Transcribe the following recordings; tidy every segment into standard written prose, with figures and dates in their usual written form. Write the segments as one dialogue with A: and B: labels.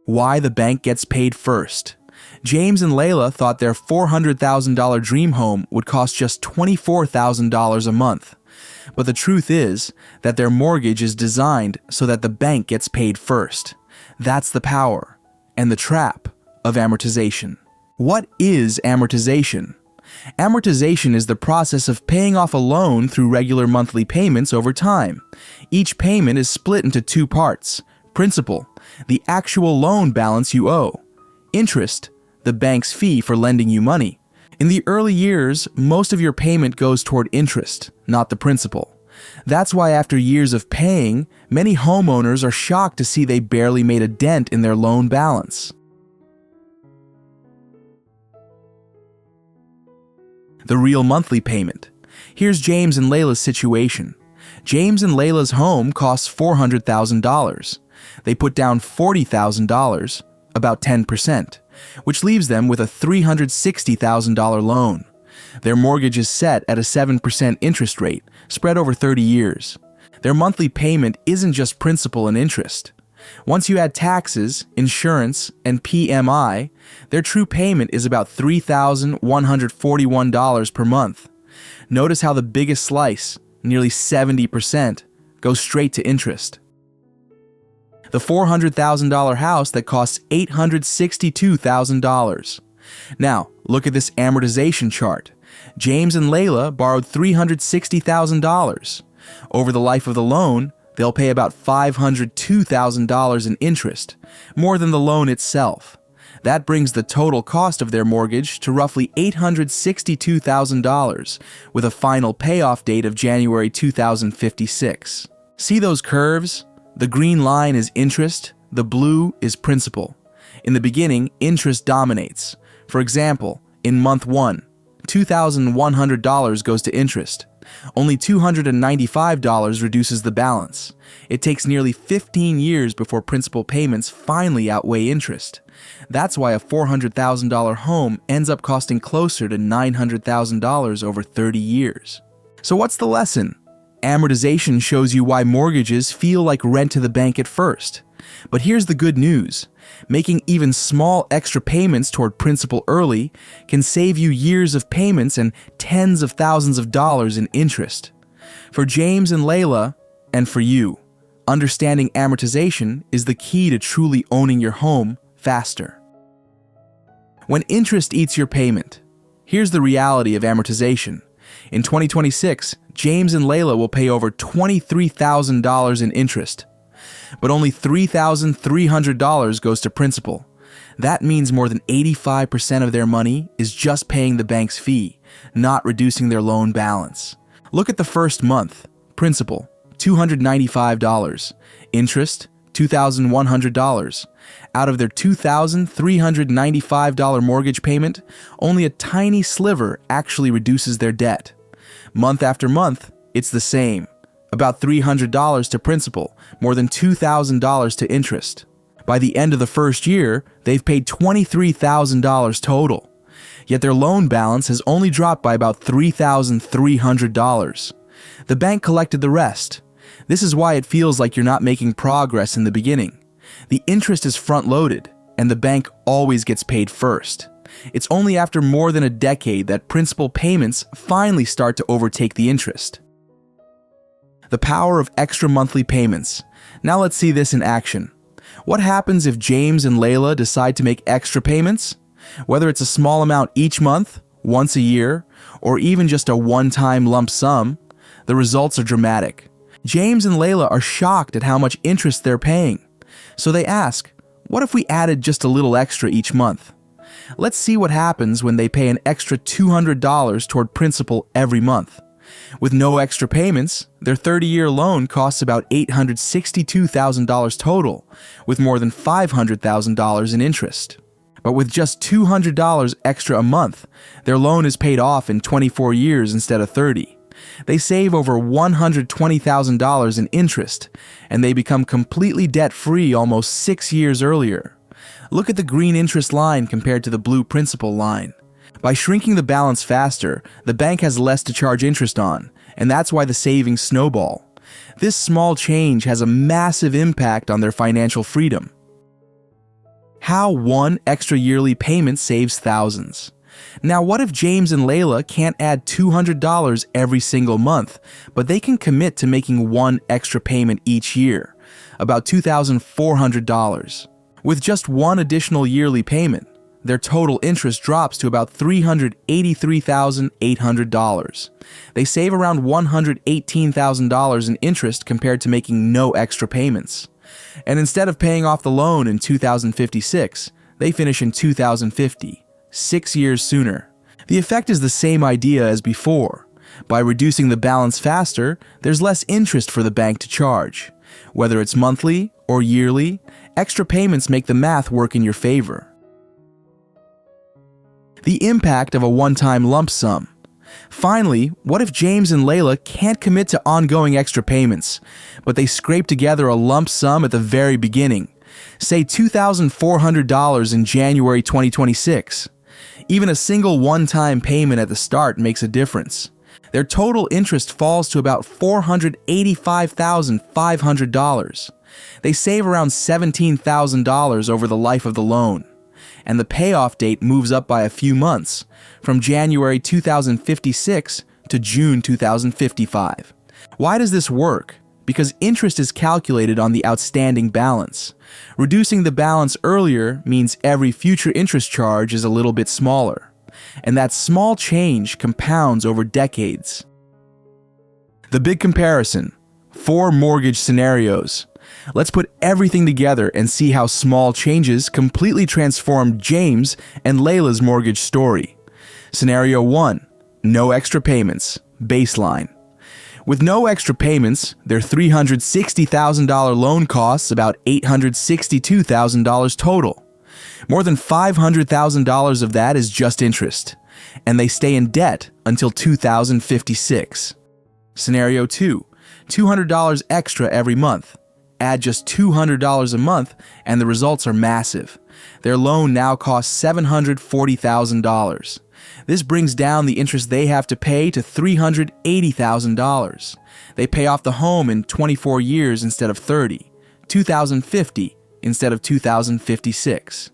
A: Why the bank gets paid first. James and Leila thought their $400,000 dream home would cost just $24,000 a month. But the truth is that their mortgage is designed so that the bank gets paid first. That's the power and the trap of amortization. What is amortization? Amortization is the process of paying off a loan through regular monthly payments over time. Each payment is split into two parts: principal, the actual loan balance you owe; interest, the bank's fee for lending you money. In the early years, most of your payment goes toward interest, not the principal. That's why after years of paying, many homeowners are shocked to see they barely made a dent in their loan balance. The real monthly payment. Here's James and Leila's situation. James and Leila's home costs $400,000. They put down $40,000, about 10%, which leaves them with a $360,000 loan. Their mortgage is set at a 7% interest rate, spread over 30 years. Their monthly payment isn't just principal and interest. Once you add taxes, insurance, and PMI, their true payment is about $3,141 per month. Notice how the biggest slice, nearly 70%, goes straight to interest. The $400,000 house that costs $862,000. Now, look at this amortization chart. James and Leila borrowed $360,000. Over the life of the loan, they'll pay about $502,000 in interest, more than the loan itself. That brings the total cost of their mortgage to roughly $862,000, with a final payoff date of January 2056. See those curves? The green line is interest, the blue is principal. In the beginning, interest dominates. For example, in month 1, $2,100 goes to interest. Only $295 reduces the balance. It takes nearly 15 years before principal payments finally outweigh interest. That's why a $400,000 home ends up costing closer to $900,000 over 30 years. So what's the lesson? Amortization shows you why mortgages feel like rent to the bank at first. But here's the good news. Making even small extra payments toward principal early can save you years of payments and tens of thousands of dollars in interest. For James and Leila, and for you, understanding amortization is the key to truly owning your home faster. When interest eats your payment, here's the reality of amortization. In 2026, James and Leila will pay over $23,000 in interest. But only $3,300 goes to principal. That means more than 85% of their money is just paying the bank's fee, not reducing their loan balance. Look at the first month. Principal, $295. Interest, $2,100. Out of their $2,395 mortgage payment, only a tiny sliver actually reduces their debt. Month after month, it's the same. About $300 to principal, more than $2,000 to interest. By the end of the first year, they've paid $23,000 total. Yet their loan balance has only dropped by about $3,300. The bank collected the rest. This is why it feels like you're not making progress in the beginning. The interest is front-loaded, and the bank always gets paid first. It's only after more than a decade that principal payments finally start to overtake the interest. The power of extra monthly payments. Now let's see this in action. What happens if James and Leila decide to make extra payments? Whether it's a small amount each month, once a year, or even just a one-time lump sum, the results are dramatic. James and Leila are shocked at how much interest they're paying. So they ask, what if we added just a little extra each month? Let's see what happens when they pay an extra $200 toward principal every month. With no extra payments, their 30-year loan costs about $862,000 total, with more than $500,000 in interest. But with just $200 extra a month, their loan is paid off in 24 years instead of 30. They save over $120,000 in interest, and they become completely debt-free almost 6 years earlier. Look at the green interest line compared to the blue principal line. By shrinking the balance faster, the bank has less to charge interest on, and that's why the savings snowball. This small change has a massive impact on their financial freedom. How one extra yearly payment saves thousands. Now, what if James and Leila can't add $200 every single month, but they can commit to making one extra payment each year, about $2,400? With just one additional yearly payment, their total interest drops to about $383,800. They save around $118,000 in interest compared to making no extra payments. And instead of paying off the loan in 2056, they finish in 2050, 6 years sooner. The effect is the same idea as before. By reducing the balance faster, there's less interest for the bank to charge. Whether it's monthly or yearly, extra payments make the math work in your favor. The impact of a one-time lump sum. Finally, what if James and Leila can't commit to ongoing extra payments, but they scrape together a lump sum at the very beginning, say $2,400 in January 2026? Even a single one-time payment at the start makes a difference. Their total interest falls to about $485,500. They save around $17,000 over the life of the loan. And the payoff date moves up by a few months, from January 2056 to June 2055. Why does this work? Because interest is calculated on the outstanding balance. Reducing the balance earlier means every future interest charge is a little bit smaller. And that small change compounds over decades. The big comparison. 4 mortgage scenarios. Let's put everything together and see how small changes completely transformed James and Leila's mortgage story. Scenario 1. No extra payments. Baseline. With no extra payments, their $360,000 loan costs about $862,000 total. More than $500,000 of that is just interest, and they stay in debt until 2056. Scenario 2. $200 extra every month. Add just $200 a month and the results are massive. Their loan now costs $740,000. This brings down the interest they have to pay to $380,000. They pay off the home in 24 years instead of 30, 2050 instead of 2056.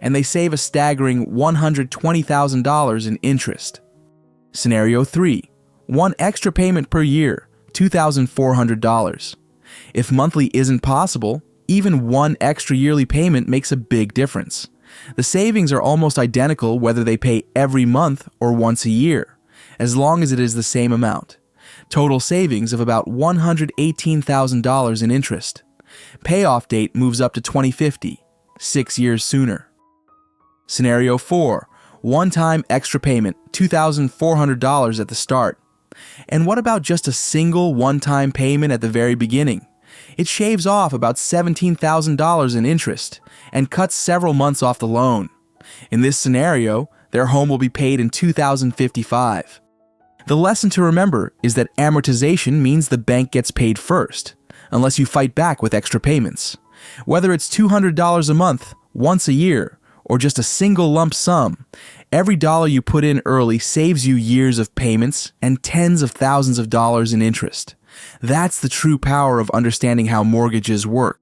A: And they save a staggering $120,000 in interest. Scenario 3. 1 extra payment per year, $2,400. If monthly isn't possible, even 1 extra yearly payment makes a big difference. The savings are almost identical whether they pay every month or once a year, as long as it is the same amount. Total savings of about $118,000 in interest. Payoff date moves up to 2050, 6 years sooner. Scenario 4. One-time extra payment, $2,400 at the start. And what about just a single one-time payment at the very beginning? It shaves off about $17,000 in interest and cuts several months off the loan. In this scenario, their home will be paid in 2055. The lesson to remember is that amortization means the bank gets paid first, unless you fight back with extra payments. Whether it's $200 a month, once a year, or just a single lump sum, every dollar you put in early saves you years of payments and tens of thousands of dollars in interest. That's the true power of understanding how mortgages work.